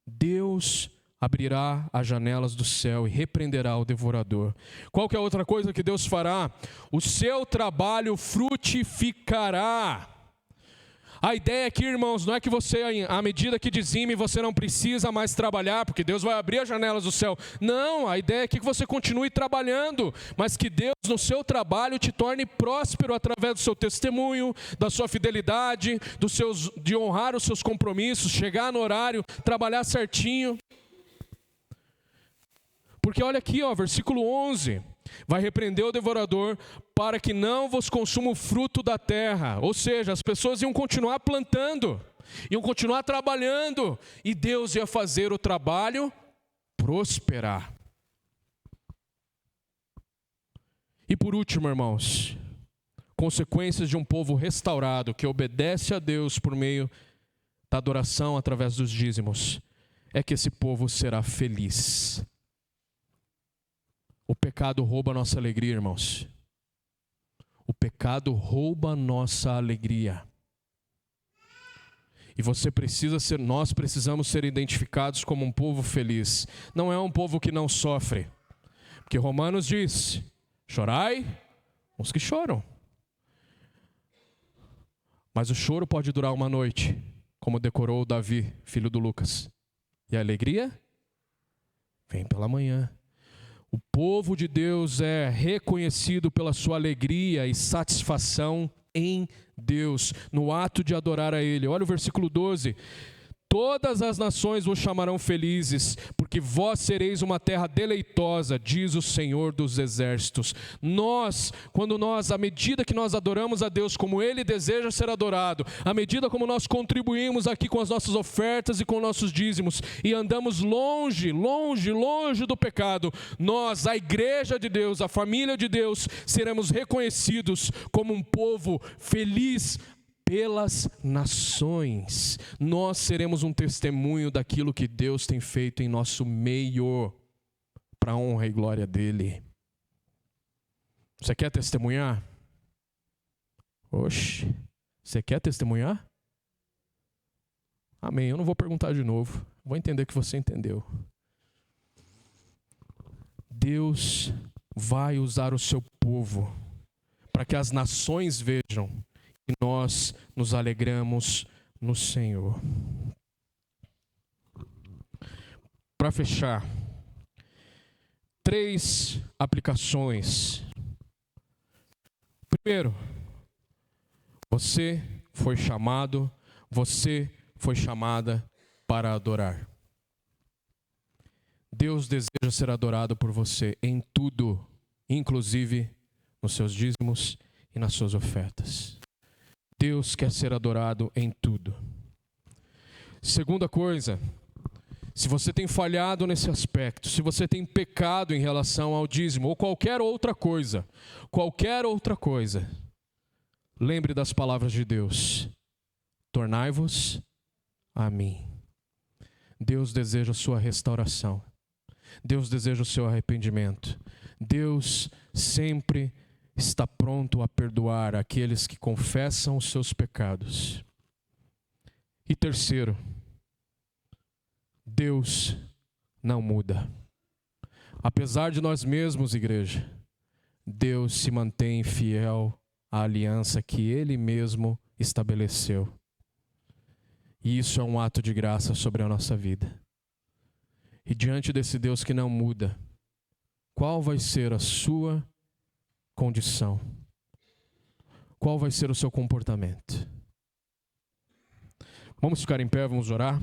Deus abrirá as janelas do céu e repreenderá o devorador. Qual que é a outra coisa que Deus fará? O seu trabalho frutificará. A ideia aqui, irmãos, não é que você, à medida que dizime, você não precisa mais trabalhar, porque Deus vai abrir as janelas do céu. Não, a ideia aqui é que você continue trabalhando, mas que Deus no seu trabalho te torne próspero através do seu testemunho, da sua fidelidade, de honrar os seus compromissos, chegar no horário, trabalhar certinho. Porque olha aqui, versículo 11. Vai repreender o devorador para que não vos consuma o fruto da terra. Ou seja, as pessoas iam continuar plantando, iam continuar trabalhando, e Deus ia fazer o trabalho prosperar. E por último, irmãos, consequências de um povo restaurado, que obedece a Deus por meio da adoração através dos dízimos, é que esse povo será feliz. O pecado rouba a nossa alegria, irmãos. O pecado rouba a nossa alegria. E nós precisamos ser identificados como um povo feliz. Não é um povo que não sofre. Porque Romanos diz: chorai os que choram. Mas o choro pode durar uma noite, como decorou Davi, filho do Lucas. E a alegria vem pela manhã. O povo de Deus é reconhecido pela sua alegria e satisfação em Deus, no ato de adorar a Ele. Olha o versículo 12. Todas as nações vos chamarão felizes, porque vós sereis uma terra deleitosa, diz o Senhor dos exércitos. À medida que nós adoramos a Deus como Ele deseja ser adorado, à medida como nós contribuímos aqui com as nossas ofertas e com nossos dízimos, e andamos longe do pecado, nós, a igreja de Deus, a família de Deus, seremos reconhecidos como um povo feliz pelas nações. Nós seremos um testemunho daquilo que Deus tem feito em nosso meio, para a honra e glória dEle. Você quer testemunhar? Oxe, você quer testemunhar? Amém, eu não vou perguntar de novo, vou entender que você entendeu. Deus vai usar o seu povo para que as nações vejam e nós nos alegramos no Senhor. Para fechar, 3 aplicações. Primeiro, você foi chamada para adorar. Deus deseja ser adorado por você em tudo, inclusive nos seus dízimos e nas suas ofertas. Deus quer ser adorado em tudo. Segunda coisa, se você tem falhado nesse aspecto, se você tem pecado em relação ao dízimo ou qualquer outra coisa, lembre das palavras de Deus: tornai-vos a mim. Deus deseja a sua restauração. Deus deseja o seu arrependimento. Deus sempre está pronto a perdoar aqueles que confessam os seus pecados. E terceiro, Deus não muda. Apesar de nós mesmos, igreja, Deus se mantém fiel à aliança que Ele mesmo estabeleceu. E isso é um ato de graça sobre a nossa vida. E diante desse Deus que não muda, qual vai ser a sua condição? Qual vai ser o seu comportamento? Vamos ficar em pé, vamos orar?